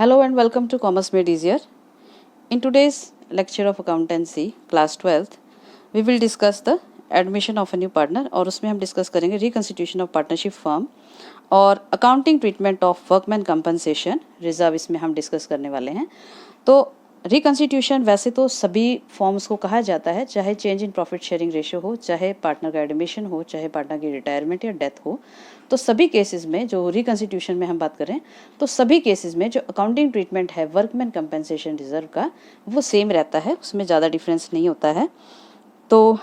Hello and welcome to Commerce Made Easier. In today's lecture of accountancy class 12th, we will discuss the admission of a new partner और उसमें हम discuss करेंगे reconstitution of partnership firm और accounting treatment of workman compensation reserve इसमें हम discuss करने वाले हैं। तो रिकन्स्टिट्यूशन वैसे तो सभी फॉर्म्स को कहा जाता है, चाहे change in profit sharing ratio हो, चाहे पार्टनर का एडमिशन हो, चाहे पार्टनर की रिटायरमेंट या डेथ हो। तो सभी केसेस में जो रिकन्स्टिट्यूशन में हम बात करें तो सभी केसेस में जो अकाउंटिंग ट्रीटमेंट है वर्कमैन कंपनसेशन रिजर्व का वो सेम रहता है, उसमें ज़्यादा डिफरेंस नहीं होता है। तो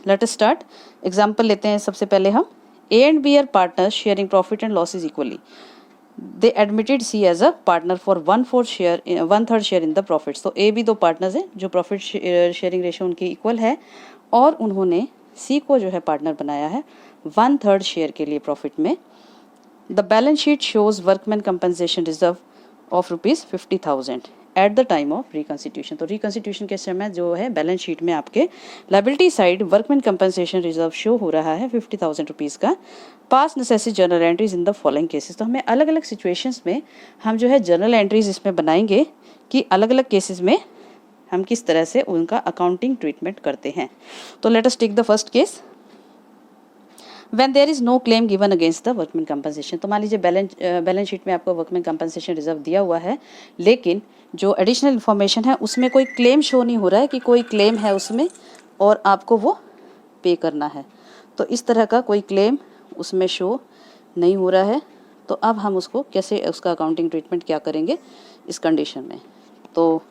लेट अस स्टार्ट। एग्जाम्पल लेते हैं। सबसे पहले हम A and B are partners sharing profit and losses equally. They admitted C as a partner for 1/3 share in the profits. तो ए बी दो पार्टनर्स हैं जो प्रॉफिट शेयरिंग रेशियो उनकी इक्वल है और उन्होंने सी को जो है पार्टनर बनाया है 1/3 शेयर के लिए प्रॉफिट में। The balance sheet shows workman compensation reserve of ₹50,000 at the time of reconstitution. तो रिकन्स्टिट्यूशन के समय जो है बैलेंस शीट में आपके liability side workman compensation reserve show हो रहा है ₹50,000 का। पास necessary journal entries in the following cases. तो हमें अलग अलग सिचुएशंस में हम जो है जर्नल एंट्रीज इसमें बनाएंगे कि अलग अलग केसेस में हम किस तरह से उनका अकाउंटिंग ट्रीटमेंट करते हैं। तो let us take the first case. When there is no claim given against the workman compensation। तो मान लीजिए बैलेंस शीट में आपको वर्कमैन कंपनसेशन रिजर्व दिया हुआ है, लेकिन जो एडिशनल इन्फॉर्मेशन है उसमें कोई क्लेम शो नहीं हो रहा है कि कोई क्लेम है उसमें और आपको वो पे करना है। तो इस तरह का कोई क्लेम उसमें शो नहीं हो रहा है। तो अब हम उसको कैसे उसका अकाउंटिंग ट्रीटमेंट क्या करेंगे इस कंडीशन में। तो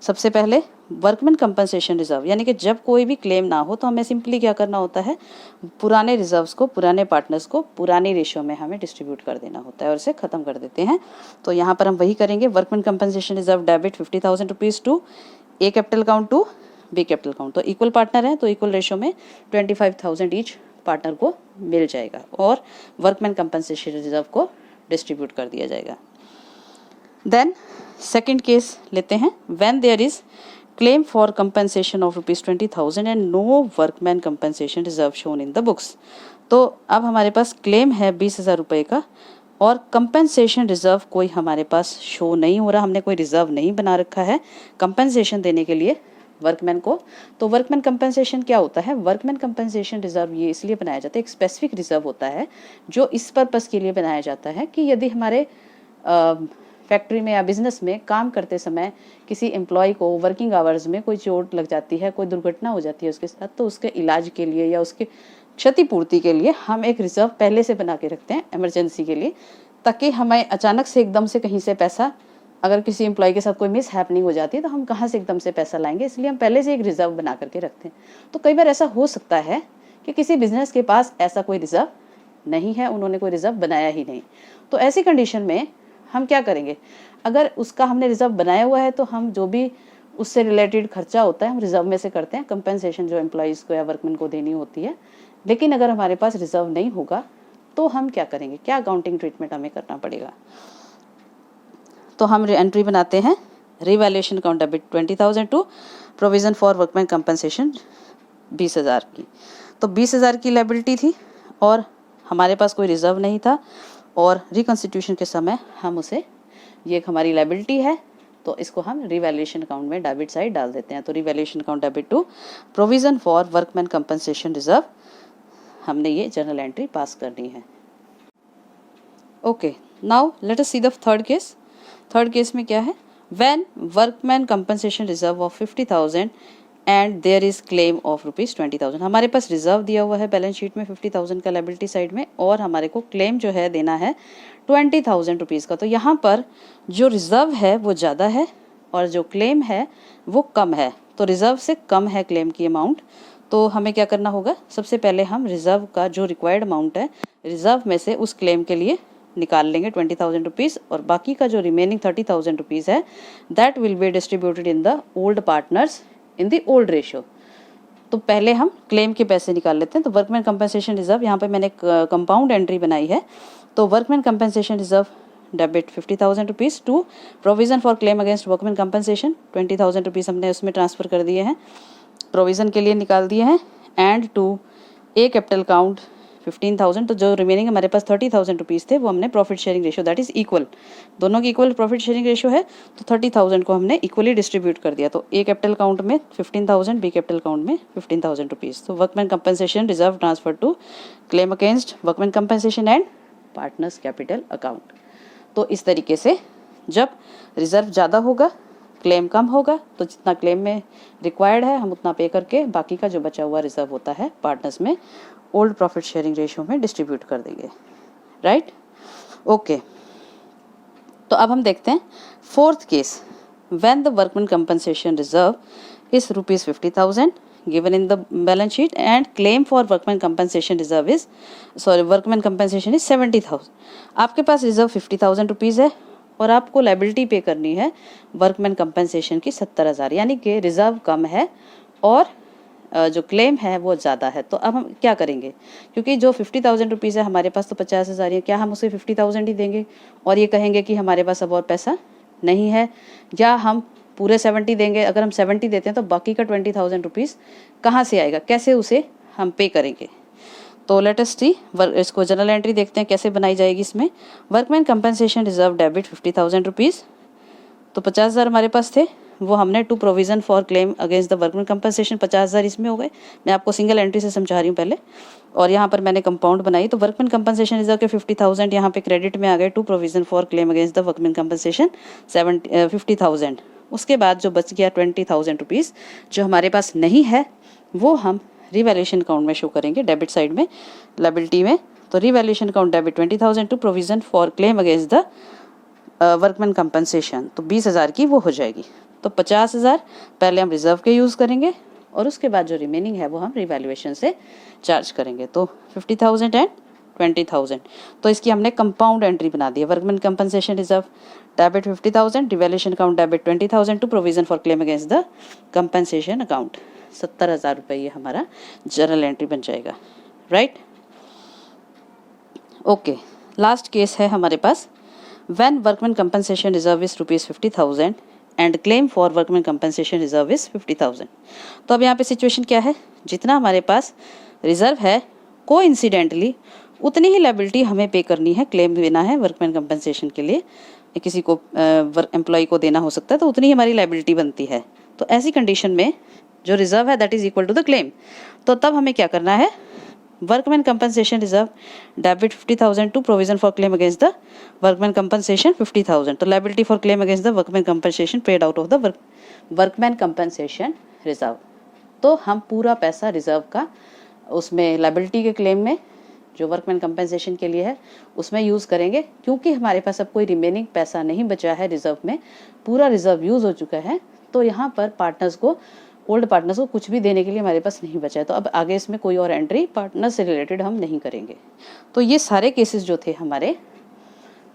सबसे पहले वर्कमैन कंपनसेशन रिजर्व यानी कि जब कोई भी क्लेम ना हो तो हमें सिंपली क्या करना होता है, पुराने रिजर्व्स को पुराने पार्टनर्स को पुरानी रेशियो में हमें डिस्ट्रीब्यूट कर देना होता है और इसे ख़त्म कर देते हैं। तो यहाँ पर हम वही करेंगे। Workman compensation reserve debit ₹50,000 to A capital account to B capital account. तो इक्वल पार्टनर है तो इक्वल रेशियो में 25,000 ईच पार्टनर को मिल जाएगा और वर्कमैन कंपनसेशन रिजर्व को डिस्ट्रीब्यूट कर दिया जाएगा। देन सेकेंड केस लेते हैं। When there is claim for compensation of ₹20,000 and no workman compensation reserve shown in the books. तो अब हमारे पास क्लेम है ₹20,000 का और कंपनसेशन रिजर्व कोई हमारे पास शो नहीं हो रहा, हमने कोई रिजर्व नहीं बना रखा है कंपनसेशन देने के लिए वर्कमैन को। तो वर्कमैन कंपनसेशन क्या होता है? वर्कमैन कंपनसेशन रिजर्व ये इसलिए बनाया जाता है, एक स्पेसिफिक रिजर्व होता है जो इस पर्पस के लिए बनाया जाता है कि यदि हमारे फैक्ट्री में या बिजनेस में काम करते समय किसी एम्प्लॉय को वर्किंग आवर्स में कोई चोट लग जाती है, कोई दुर्घटना हो जाती है उसके साथ, तो उसके इलाज के लिए या उसके क्षतिपूर्ति के लिए हम एक रिजर्व पहले से बना के रखते हैं इमरजेंसी के लिए, ताकि हमें अचानक से एकदम से कहीं से पैसा, अगर किसी एम्प्लॉय के साथ कोई मिस हैपनिंग हो जाती है तो हम कहाँ से एकदम से पैसा लाएंगे, इसलिए हम पहले से एक रिजर्व बना करके रखते हैं। तो कई बार ऐसा हो सकता है कि किसी बिजनेस के पास ऐसा कोई रिजर्व नहीं है, उन्होंने कोई रिजर्व बनाया ही नहीं। तो ऐसी कंडीशन में हम क्या करेंगे, अगर उसका हमने रिजर्व बनाया हुआ है तो हम जो भी उससे रिलेटेड खर्चा होता है हम रिजर्व में से करते हैं, कंपनसेशन जो एम्प्लॉयज़ को या वर्कमैन को देनी होती है। लेकिन अगर हमारे पास रिजर्व नहीं होगा तो हम क्या करेंगे, क्या अकाउंटिंग ट्रीटमेंट हमें करना पड़ेगा। तो हम एंट्री बनाते हैं revaluation account debit 20,000 to provision for workman compensation 20,000 की। तो 20,000 की लायबिलिटी थी और हमारे पास कोई रिजर्व नहीं था और रिकन्स्टिट्यूशन के समय हम उसे, ये एक हमारी लायबिलिटी है तो इसको हम रिवैल्यूएशन अकाउंट में डेबिट साइड डाल देते हैं। तो revaluation account debit to provision for workman compensation reserve, हमने ये जर्नल एंट्री पास करनी है। Okay, now let us see the third case. Third case में क्या है, when workman compensation reserve of 50,000 and there is claim of ₹20,000। हमारे पास reserve दिया हुआ है बैलेंस शीट में 50,000 का लायबिलिटी साइड में और हमारे को क्लेम जो है देना है ₹20,000 का। तो यहाँ पर जो रिजर्व है वो ज़्यादा है और जो क्लेम है वो कम है। तो रिजर्व से कम है क्लेम की अमाउंट। तो हमें क्या करना होगा, सबसे पहले हम रिजर्व का जो रिक्वायर्ड अमाउंट है रिजर्व में से उस क्लेम के लिए निकाल लेंगे ₹20,000 और बाकी का जो रिमेनिंग ₹30,000 है that will be distributed in the old partners in the old ratio. तो पहले हम क्लेम के पैसे निकाल लेते हैं। तो वर्कमैन कंपनसेशन रिजर्व, यहाँ पे मैंने कंपाउंड एंट्री बनाई है। तो workman compensation reserve debit ₹50,000 to provision for claim against workman compensation ₹20,000 हमने उसमें ट्रांसफ़र कर दिए हैं, प्रोविज़न के लिए निकाल दिए हैं, and to A capital account 15,000, तो जो रिमेनिंग हमारे पास 30,000 रुपीज़ थे वो हमने profit sharing ratio that is equal, दोनों की इक्वल प्रॉफिट शेयरिंग रेशियो है, तो 30,000 को हमने इक्वली डिस्ट्रीब्यूट कर दिया। तो ए कैपिटल अकाउंट में 15,000, बी कैपिटल अकाउंट में 15,000 रुपीज़। तो workman compensation reserve transfer to claim against workman compensation and partners capital account. तो इस तरीके से जब रिजर्व ज़्यादा होगा, क्लेम कम होगा, तो जितना क्लेम में रिक्वायर्ड है हम उतना पे करके बाकी का जो बचा हुआ रिजर्व होता है पार्टनर्स में ओल्ड प्रॉफिट शेयरिंग रेशियो में डिस्ट्रीब्यूट कर देंगे, राइट। ओके, तो अब हम देखते हैं fourth case, when the workman compensation reserve is ₹50,000 given in the balance sheet and claim for workman compensation reserve is workman compensation is 70,000। आपके पास रिजर्व 50,000 रुपीज़ है और आपको लाइबिलिटी पे करनी है वर्कमैन कंपनसेशन की 70,000, यानी कि रिजर्व कम है और जो क्लेम है वो ज़्यादा है। तो अब हम क्या करेंगे, क्योंकि जो 50,000 रुपीज़ है हमारे पास तो 50,000 है, क्या हम उसे 50,000 ही देंगे और ये कहेंगे कि हमारे पास अब और पैसा नहीं है, या हम पूरे 70 देंगे। अगर हम 70 देते हैं तो बाकी का 20,000 रुपीज़ कहाँ से आएगा, कैसे उसे हम पे करेंगे। तो लेट अस सी, इसको जनरल एंट्री देखते हैं कैसे बनाई जाएगी। इसमें workman compensation reserve debit 50,000 rupees, तो 50,000 हमारे पास थे, वो हमने to provision for claim against the workman compensation 50,000 इसमें हो गए। मैं आपको सिंगल एंट्री से समझा रही हूँ पहले, और यहाँ पर मैंने कंपाउंड बनाई। तो वर्कमैन कंपनसेशन रिजर्व के 50,000 यहाँ पे क्रेडिट में आ गए to provision for claim against the workman compensation 50,000। उसके बाद जो बच गया 20,000 रुपीज़ जो हमारे पास नहीं है वो हम रिवैल्यूएशन अकाउंट में शो करेंगे, डेबिट साइड में लायबिलिटी में। तो revaluation account debit 20,000 to provision for claim against the workman compensation, तो 20,000 की वो हो जाएगी। तो 50,000 पहले हम रिजर्व के यूज़ करेंगे और उसके बाद जो रिमेनिंग है वो हम रिवैल्यूएशन से चार्ज करेंगे। तो 50,000 एंड 20,000, तो इसकी हमने कंपाउंड एंट्री बना दी है। Workman compensation reserve debit 50,000, revaluation account debit 20,000 to provision for claim against the compensation account, 70,000 रुपये ये हमारा जर्नल एंट्री बन जाएगा, राइट। ओके, लास्ट केस है हमारे पास, when workman compensation reserve is ₹50,000 and claim for workman compensation reserve is 50,000। तो अब यहाँ पे सिचुएशन क्या है, जितना हमारे पास रिजर्व है कोइंसिडेंटली उतनी ही लायबिलिटी हमें पे करनी है, क्लेम देना है वर्कमैन कंपनसेशन के लिए, किसी को एम्प्लॉय को देना हो सकता है, तो उतनी ही हमारी लायबिलिटी बनती है। तो ऐसी कंडीशन में जो रिजर्व है that is equal to the claim, तो तब हमें क्या करना है, workman compensation reserve debit 50,000 to provision for claim against the workman compensation 50,000, तो liability for claim against the workman compensation paid out of the workman compensation reserve. तो हम पूरा पैसा रिजर्व का उसमें लायबिलिटी के क्लेम में जो वर्कमैन कंपनसेशन के लिए है उसमें यूज़ करेंगे, क्योंकि हमारे पास अब कोई रिमेनिंग पैसा नहीं बचा है रिजर्व में, पूरा रिजर्व यूज़ हो चुका है। तो यहाँ पर पार्टनर्स को, ओल्ड पार्टनर्स को कुछ भी देने के लिए हमारे पास नहीं बचा है। तो अब आगे इसमें कोई और एंट्री पार्टनर से रिलेटेड हम नहीं करेंगे। तो ये सारे केसेस जो थे हमारे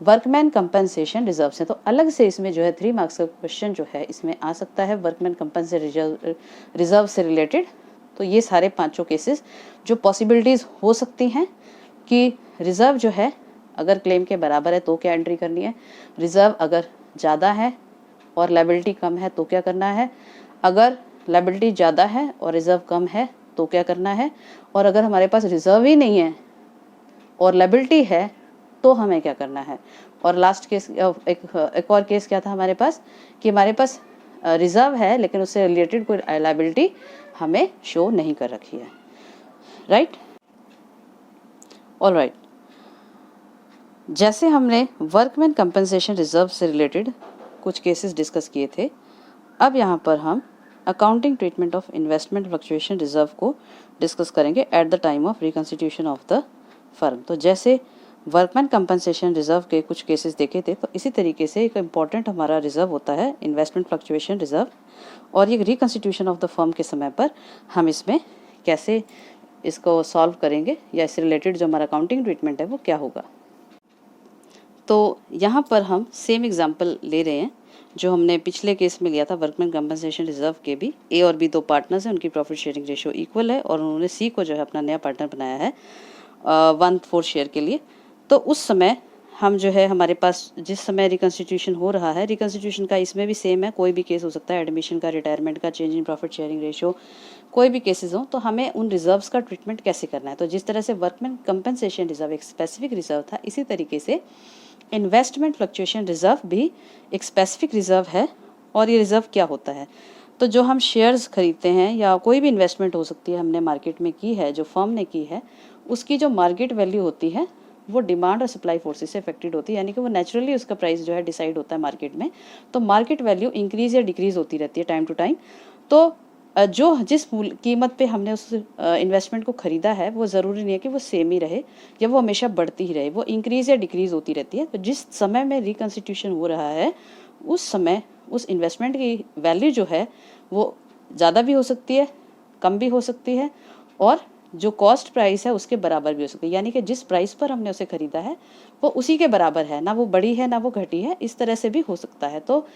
वर्कमैन कंपनसेशन रिजर्व से। तो अलग से इसमें जो है 3 मार्क्स का क्वेश्चन जो है इसमें आ सकता है वर्कमैन कंपनसेशन रिजर्व से रिलेटेड। तो ये सारे 5 केसेस जो पॉसिबिलिटीज़ हो सकती हैं कि रिजर्व जो है अगर क्लेम के बराबर है तो क्या एंट्री करनी है, रिजर्व अगर ज़्यादा है और लायबिलिटी कम है तो क्या करना है, अगर लायबिलिटी ज़्यादा है और रिजर्व कम है तो क्या करना है, और अगर हमारे पास रिजर्व ही नहीं है और लायबिलिटी है तो हमें क्या करना है। और लास्ट केस एक और केस क्या था हमारे पास कि हमारे पास रिजर्व है लेकिन उससे रिलेटेड कोई लायबिलिटी हमें शो नहीं कर रखी है, राइट। ऑलराइट, जैसे हमने वर्कमैन कंपनसेशन रिजर्व से रिलेटेड कुछ केसेस डिस्कस किए थे, अब यहाँ पर हम accounting treatment of investment fluctuation reserve को डिस्कस करेंगे at the time of reconstitution of the firm. तो जैसे वर्कमैन कंपनसेशन रिजर्व के कुछ केसेस देखे थे, तो इसी तरीके से एक इम्पॉर्टेंट हमारा रिजर्व होता है इन्वेस्टमेंट फ्लक्चुएशन रिजर्व, और ये रिकॉन्स्टिट्यूशन ऑफ द फर्म के समय पर हम इसमें कैसे इसको सॉल्व करेंगे या इससे रिलेटेड जो हमारा अकाउंटिंग ट्रीटमेंट है वो क्या होगा। तो यहाँ पर हम सेम एग्जांपल ले रहे हैं जो हमने पिछले केस में लिया था वर्कमैन कंपनसेशन रिजर्व के भी। ए और बी 2 पार्टनर्स हैं, उनकी प्रॉफिट शेयरिंग रेशियो इक्वल है और उन्होंने सी को जो है अपना नया पार्टनर बनाया है 1/4 शेयर के लिए। तो उस समय हम जो है हमारे पास जिस समय रिकन्स्टिट्यूशन हो रहा है, रिकन्स्टिट्यूशन का इसमें भी सेम है, कोई भी केस हो सकता है, एडमिशन का, रिटायरमेंट का, change in profit sharing ratio, कोई भी केसेस हो, तो हमें उन रिजर्व्स का ट्रीटमेंट कैसे करना है। तो जिस तरह से वर्कमैन कंपनसेशन रिजर्व एक स्पेसिफिक रिजर्व था, इसी तरीके से इन्वेस्टमेंट फ्लक्चुएशन रिजर्व भी एक स्पेसिफिक रिजर्व है। और ये रिजर्व क्या होता है, तो जो हम शेयर्स खरीदते हैं या कोई भी इन्वेस्टमेंट हो सकती है हमने मार्केट में की है, जो फर्म ने की है, उसकी जो मार्केट वैल्यू होती है वो डिमांड और सप्लाई फोर्सेस से अफेक्टेड होती है, यानी कि वो नेचुरली उसका प्राइस जो है डिसाइड होता है मार्केट में। तो मार्केट वैल्यू इंक्रीज या डिक्रीज होती रहती है टाइम टू टाइम। तो जो जिस कीमत पे हमने उस इन्वेस्टमेंट को खरीदा है वो ज़रूरी नहीं है कि वो सेम ही रहे या वो हमेशा बढ़ती ही रहे, वो इंक्रीज या डिक्रीज होती रहती है। तो जिस समय में रिकन्स्टिट्यूशन हो रहा है उस समय उस इन्वेस्टमेंट की वैल्यू जो है वो ज़्यादा भी हो सकती है, कम भी हो सकती है, और जो कॉस्ट प्राइस है उसके बराबर भी हो सकती है, यानी कि जिस प्राइस पर हमने उसे खरीदा है वो उसी के बराबर है, ना वो बढ़ी है ना वो घटी है, इस तरह से भी हो सकता है। तो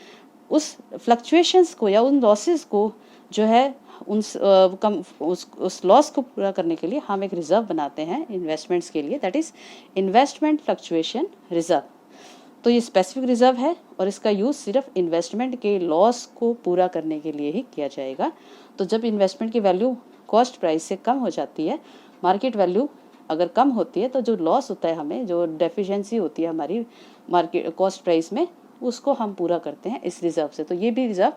उस फ्लक्चुएशंस को या उन लॉसेस को जो है उस लॉस को पूरा करने के लिए हम एक रिजर्व बनाते हैं इन्वेस्टमेंट्स के लिए, that is investment fluctuation reserve. तो ये स्पेसिफिक रिजर्व है और इसका यूज़ सिर्फ इन्वेस्टमेंट के लॉस को पूरा करने के लिए ही किया जाएगा। तो जब इन्वेस्टमेंट की वैल्यू कॉस्ट प्राइस से कम हो जाती है, मार्केट वैल्यू अगर कम होती है, तो जो लॉस होता है हमें, जो डेफिशिएंसी होती है हमारी मार्केट कॉस्ट प्राइस में, उसको हम पूरा करते हैं इस रिजर्व से। तो ये भी रिजर्व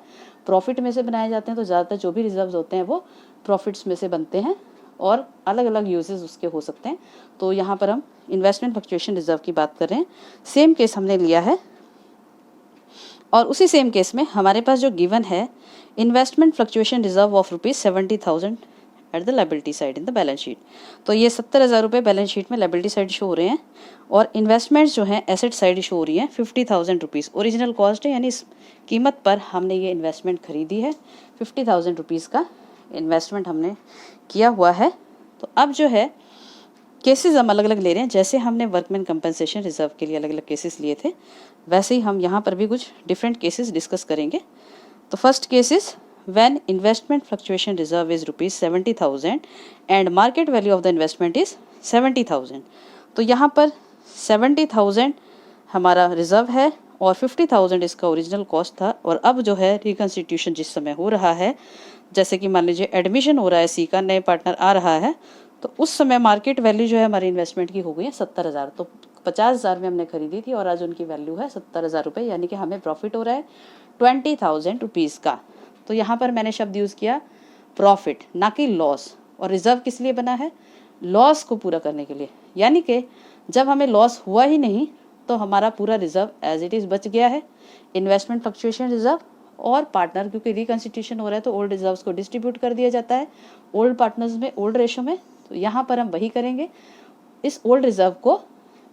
प्रॉफिट में से बनाए जाते हैं। तो ज़्यादातर जो भी रिजर्व्स होते हैं वो प्रॉफिट्स में से बनते हैं और अलग अलग यूजेस उसके हो सकते हैं। तो यहाँ पर हम इन्वेस्टमेंट फ्लक्चुएशन रिजर्व की बात कर रहे हैं। सेम केस हमने लिया है और उसी सेम केस में हमारे पास जो गिवन है investment fluctuation reserve of ₹70,000 at the liability side in the balance sheet. तो ये 70,000 रुपये बैलेंस शीट में लायबिलिटी साइड शो हो रहे हैं और इन्वेस्टमेंट्स जो हैं एसेट साइड शो हो रही हैं 50,000 रुपीज़। ओरिजिनल कॉस्ट है, यानी इस कीमत पर हमने ये इन्वेस्टमेंट खरीदी है, 50,000 रुपीज़ का इन्वेस्टमेंट हमने किया हुआ है। तो अब जो है केसेस हम अलग अलग ले रहे हैं, जैसे हमने वर्कमैन कंपनसेशन रिजर्व के लिए अलग अलग केसेस लिए थे, वैसे ही हम यहाँ पर भी कुछ डिफरेंट केसेस डिस्कस करेंगे। तो first case is when investment fluctuation reserve is ₹70,000 and market value of the investment is 70,000। तो यहाँ पर 70,000 हमारा रिजर्व है और 50,000 इसका ओरिजिनल कॉस्ट था। और अब जो है रिकन्स्टिट्यूशन जिस समय हो रहा है, जैसे कि मान लीजिए एडमिशन हो रहा है सी का, नए पार्टनर आ रहा है, तो उस समय मार्केट वैल्यू जो है हमारी इन्वेस्टमेंट की हो गई है 70,000। तो 50,000 में हमने खरीदी थी और आज उनकी वैल्यू है 70,000 रुपये, यानी कि हमें प्रॉफिट हो रहा है 20,000 रुपीज़ का। तो यहाँ पर मैंने शब्द यूज़ किया प्रॉफिट, ना कि लॉस। और रिजर्व किस लिए बना है? लॉस को पूरा करने के लिए, यानी कि जब हमें लॉस हुआ ही नहीं तो हमारा पूरा रिजर्व एज इट इज़ बच गया है। इन्वेस्टमेंट फ्लक्चुएशन रिजर्व और पार्टनर, क्योंकि रिकन्स्टिट्यूशन हो रहा है तो ओल्ड रिजर्व्स को डिस्ट्रीब्यूट कर दिया जाता है ओल्ड पार्टनर्स में, ओल्ड रेशो में। तो यहाँ पर हम वही करेंगे, इस ओल्ड रिजर्व को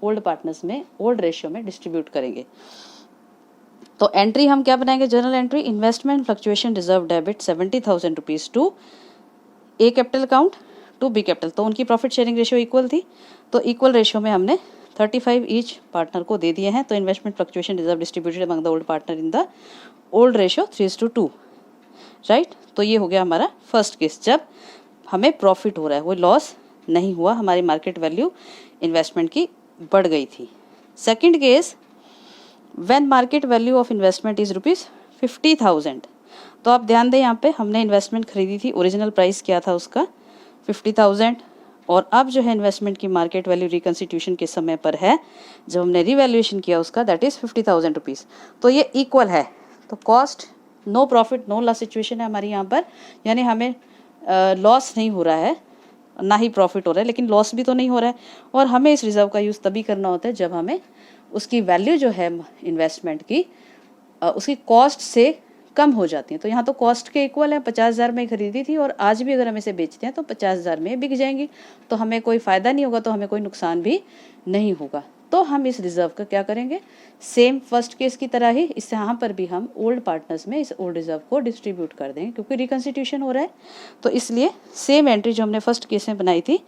ओल्ड पार्टनर्स में ओल्ड रेशियो में डिस्ट्रीब्यूट करेंगे। तो एंट्री हम क्या बनाएंगे? Journal entry investment fluctuation reserve debit 70,000 rupees to A capital account to B capital. तो उनकी प्रॉफिट शेयरिंग रेशियो इक्वल थी, तो इक्वल रेशियो में हमने 35 ईच पार्टनर को दे दिए हैं। तो investment fluctuation reserve distributed among the old partner in the old ratio 3:2, right. तो ये हो गया हमारा फर्स्ट केस, जब हमें प्रॉफिट हो रहा है, वो लॉस नहीं हुआ, हमारी मार्केट वैल्यू इन्वेस्टमेंट की बढ़ गई थी। Second case, when market value of investment is ₹50,000। तो आप ध्यान दें, यहाँ पे हमने इन्वेस्टमेंट खरीदी थी, ओरिजिनल प्राइस क्या था उसका 50,000, और अब जो है इन्वेस्टमेंट की मार्केट वैल्यू रिकन्स्टिट्यूशन के समय पर है, जब हमने रिवैल्यूएशन किया उसका, दैट इज़ 50,000 रुपीज़। तो ये इक्वल है, तो cost no profit no loss situation है हमारी यहाँ पर, यानी हमें लॉस नहीं हो रहा है ना ही प्रॉफिट हो रहा है, लेकिन लॉस भी तो नहीं हो रहा है। और हमें इस रिजर्व का यूज़ तभी करना होता है जब हमें उसकी वैल्यू जो है इन्वेस्टमेंट की उसकी कॉस्ट से कम हो जाती है। तो यहाँ तो कॉस्ट के इक्वल है, 50,000 में खरीदी थी और आज भी अगर हम इसे बेचते हैं तो 50,000 में बिक जाएंगी, तो हमें कोई फ़ायदा नहीं होगा, तो हमें कोई नुकसान भी नहीं होगा। तो हम इस रिजर्व का क्या करेंगे, सेम फर्स्ट केस की तरह ही इस यहाँ पर भी हम ओल्ड पार्टनर्स में इस ओल्ड रिजर्व को डिस्ट्रीब्यूट कर देंगे, क्योंकि रिकन्स्टिट्यूशन हो रहा है। तो इसलिए सेम एंट्री जो हमने फर्स्ट केस में बनाई थी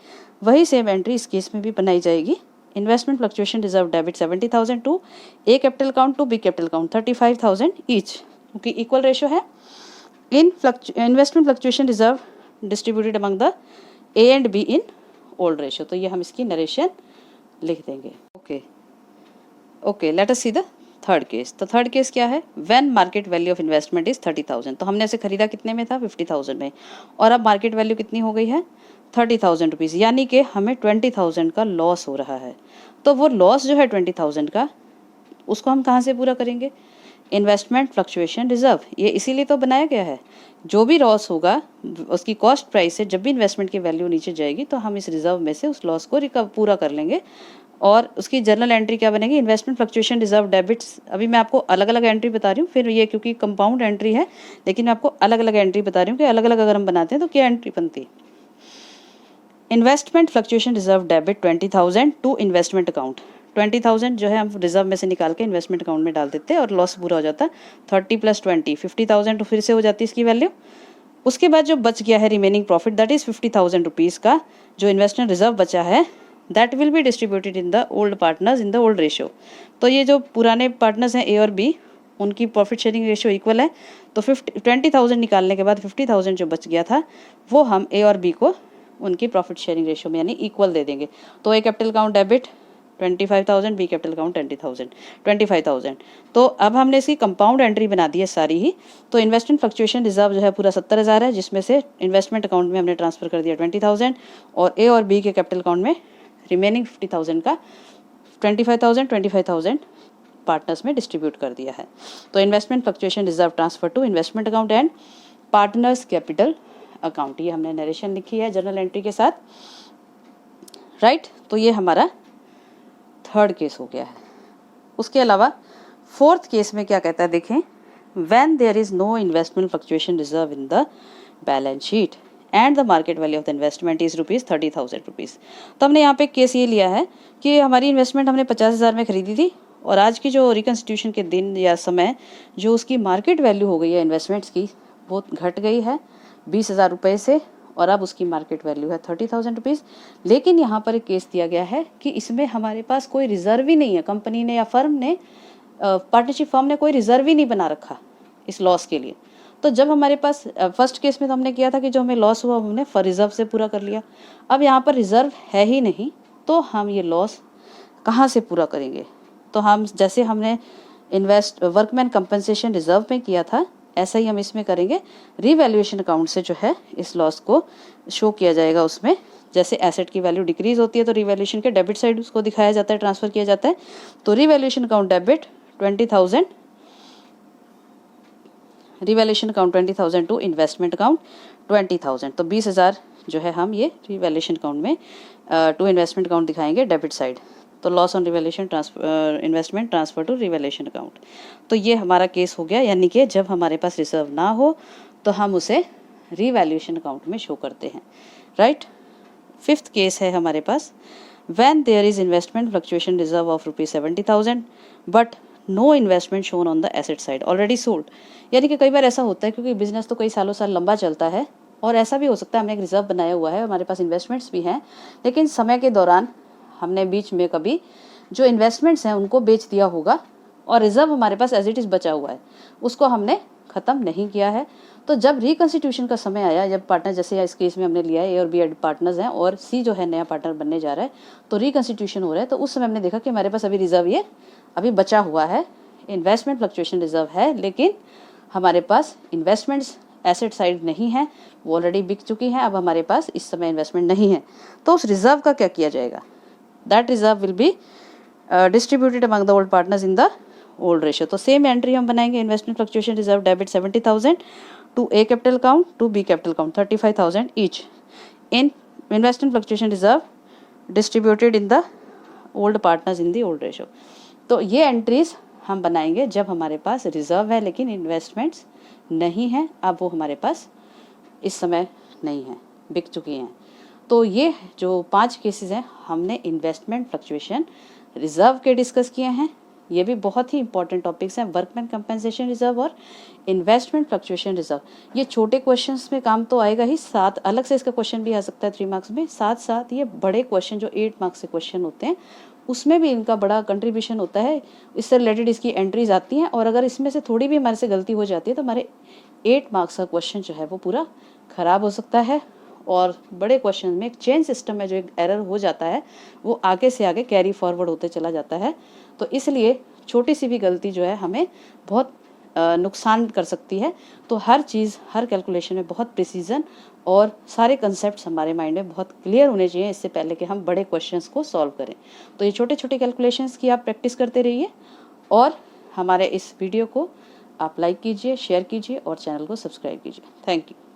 वही सेम एंट्री इस केस में भी बनाई जाएगी। Investment fluctuation reserve debit 70,000 to A capital account to B capital account 35,000 each, क्योंकि इक्वल रेशियो है। In investment fluctuation reserve distributed among the A and B in old ratio. तो ये हम इसकी नरेशन लिख देंगे। Okay, okay, let us see the third case. तो third case क्या है, when market value of investment is 30,000। तो हमने उसे खरीदा कितने में था, 50,000 में, और अब मार्केट वैल्यू कितनी हो गई है, 30,000 रुपीज़, यानी कि हमें 20,000 का लॉस हो रहा है। तो वो लॉस जो है 20,000 का, उसको हम कहाँ से पूरा करेंगे, इन्वेस्टमेंट फ्लक्चुएशन रिजर्व। ये इसीलिए तो बनाया गया है, जो भी लॉस होगा उसकी कॉस्ट प्राइस से जब भी इन्वेस्टमेंट की वैल्यू नीचे जाएगी तो हम इस रिजर्व में से उस लॉस को पूरा कर लेंगे। और उसकी जर्नल एंट्री क्या बनेगी, इन्वेस्टमेंट फ्लक्चुएशन रिजर्व डेबिट्स। अभी मैं आपको अलग अलग एंट्री बता रही हूँ, फिर ये क्योंकि कंपाउंड एंट्री है, लेकिन मैं आपको अलग अलग एंट्री बता रही हूँ कि अलग अलग अगर हम बनाते हैं तो क्या एंट्री बनती है। Investment fluctuation reserve debit 20,000 to investment account. 20,000 जो है हम रिजर्व में से निकाल के इन्वेस्टमेंट अकाउंट में डाल देते हैं और लॉस पूरा हो जाता है। 30 + 20 50,000 तो फिर से हो जाती है इसकी वैल्यू। उसके बाद जो बच गया है remaining profit, that is 50,000 rupees का जो इन्वेस्टमेंट रिजर्व बचा है, that will be distributed in the old partners in the old ratio. तो ये जो पुराने पार्टनर्स हैं ए और बी, उनकी प्रॉफिट शेयरिंग रेशियो इक्वल है। तो 20,000 निकालने के बाद 50,000 जो बच गया था वो हम ए और बी को उनकी प्रॉफिट शेयरिंग रेशियो में यानी इक्वल दे देंगे। तो A capital account debit 25,000, B capital account 25,000। तो अब हमने इसकी कंपाउंड एंट्री बना दी है सारी ही। तो इन्वेस्टमेंट फ्लक्चुएशन रिजर्व जो है पूरा 70,000 है, जिसमें से इन्वेस्टमेंट अकाउंट में हमने ट्रांसफर कर दिया 20,000 और ए और बी के कैपिटल अकाउंट में रिमेनिंग 50,000 का 25,000 पार्टनर्स में डिस्ट्रीब्यूट कर दिया है। तो investment fluctuation reserve transfer to investment account and partners capital account, ये हमने नरेशन लिखी है जर्नल एंट्री के साथ, राइट। तो ये हमारा थर्ड केस हो गया है। उसके अलावा फोर्थ केस में क्या कहता है देखें, when there is no investment fluctuation reserve in the balance sheet and the market value of the investment is ₹30,000 rupees. तो हमने यहाँ पे केस ये लिया है कि हमारी इन्वेस्टमेंट हमने 50,000 में खरीदी थी और आज की जो रिकन्स्टिट्यूशन के दिन या समय जो उसकी मार्केट वैल्यू हो गई है इन्वेस्टमेंट्स की, वो घट गई है 20,000 रुपये से और अब उसकी मार्केट वैल्यू है 30,000 रुपीज़। लेकिन यहाँ पर एक केस दिया गया है कि इसमें हमारे पास कोई रिजर्व ही नहीं है, कंपनी ने या फर्म ने, पार्टनरशिप फर्म ने कोई रिजर्व ही नहीं बना रखा इस लॉस के लिए। तो जब हमारे पास फर्स्ट केस में तो हमने किया था कि जो हमें लॉस हुआ हमने रिजर्व से पूरा कर लिया। अब यहाँ पर रिजर्व है ही नहीं, तो हम ये लॉस कहाँ से पूरा करेंगे। तो हम जैसे हमने वर्कमैन कंपनसेशन रिजर्व में किया था, ऐसा ही हम इसमें करेंगे। रीवैल्यूएशन अकाउंट से जो है इस लॉस को शो किया जाएगा। उसमें जैसे एसेट की वैल्यू डिक्रीज होती है तो रीवैल्यूएशन के डेबिट साइड उसको दिखाया जाता है, ट्रांसफर किया जाता है। तो revaluation account debit 20,000, revaluation account 20,000 to investment account 20,000। तो 20,000 जो है हम ये रीवैल्यूएशन अकाउंट में टू इन्वेस्टमेंट अकाउंट दिखाएंगे डेबिट साइड। तो loss on revaluation investment transfer to revaluation account. तो ये हमारा केस हो गया, यानी कि जब हमारे पास रिजर्व ना हो तो हम उसे रीवैल्यूएशन अकाउंट में शो करते हैं, राइट। फिफ्थ केस है हमारे पास, when there is investment fluctuation reserve of ₹70,000 but no investment shown on the asset side already sold. यानी कि कई बार ऐसा होता है क्योंकि बिजनेस तो कई सालों साल लंबा चलता है और ऐसा भी हो सकता है हमने एक रिजर्व बनाया हुआ है, हमारे पास इन्वेस्टमेंट्स भी हैं, लेकिन समय के दौरान हमने बीच में कभी जो इन्वेस्टमेंट्स हैं उनको बेच दिया होगा और रिजर्व हमारे पास एज इट इज़ बचा हुआ है, उसको हमने ख़त्म नहीं किया है। तो जब रिकन्स्टिट्यूशन का समय आया, जब पार्टनर, जैसे इस केस में हमने लिया है ए और बी पार्टनर्स हैं और सी जो है नया पार्टनर बनने जा रहा है, तो रिकन्स्टिट्यूशन हो रहा है, तो उस समय हमने देखा कि हमारे पास अभी रिजर्व ये अभी बचा हुआ है, इन्वेस्टमेंट फ्लक्चुएशन रिजर्व है, लेकिन हमारे पास इन्वेस्टमेंट्स एसेट साइड नहीं है, वो ऑलरेडी बिक चुकी हैं, अब हमारे पास इस समय इन्वेस्टमेंट नहीं है। तो उस रिजर्व का क्या किया जाएगा, that reserve will be distributed among the old partners in the old ratio. तो सेम एंट्री हम बनाएंगे, investment fluctuation reserve debit 70,000 to A capital account to B capital account 35,000 each in investment fluctuation reserve distributed in the old partners in the old ratio. तो ये entries हम बनाएंगे जब हमारे पास reserve है लेकिन इन्वेस्टमेंट्स नहीं है, अब वो हमारे पास इस समय नहीं है, बिक चुकी हैं। तो ये जो 5 केसेस हैं हमने इन्वेस्टमेंट फ्लक्चुएशन रिजर्व के डिस्कस किए हैं। ये भी बहुत ही इंपॉर्टेंट टॉपिक्स हैं, वर्कमैन कंपनसेशन रिजर्व और इन्वेस्टमेंट फ्लक्चुएशन रिजर्व। ये छोटे क्वेश्चंस में काम तो आएगा ही, साथ अलग से इसका क्वेश्चन भी आ सकता है 3 मार्क्स में, साथ साथ ये बड़े क्वेश्चन जो 8 मार्क्स से क्वेश्चन होते हैं उसमें भी इनका बड़ा कंट्रीब्यूशन होता है, इससे रिलेटेड इसकी एंट्रीज आती हैं और अगर इसमें से थोड़ी भी हमारे से गलती हो जाती है तो हमारे 8 मार्क्स का क्वेश्चन जो है वो पूरा ख़राब हो सकता है और बड़े क्वेश्चन में एक चेन सिस्टम में जो एक एरर हो जाता है वो आगे से आगे कैरी फॉरवर्ड होते चला जाता है। तो इसलिए छोटी सी भी गलती जो है हमें बहुत नुकसान कर सकती है। तो हर चीज़, हर कैलकुलेशन में बहुत प्रिसीजन और सारे कंसेप्ट्स हमारे माइंड में बहुत क्लियर होने चाहिए इससे पहले कि हम बड़े क्वेश्चंस को सॉल्व करें। तो ये छोटे छोटे कैलकुलेशंस की आप प्रैक्टिस करते रहिए और हमारे इस वीडियो को आप लाइक कीजिए, शेयर कीजिए और चैनल को सब्सक्राइब कीजिए। Thank you.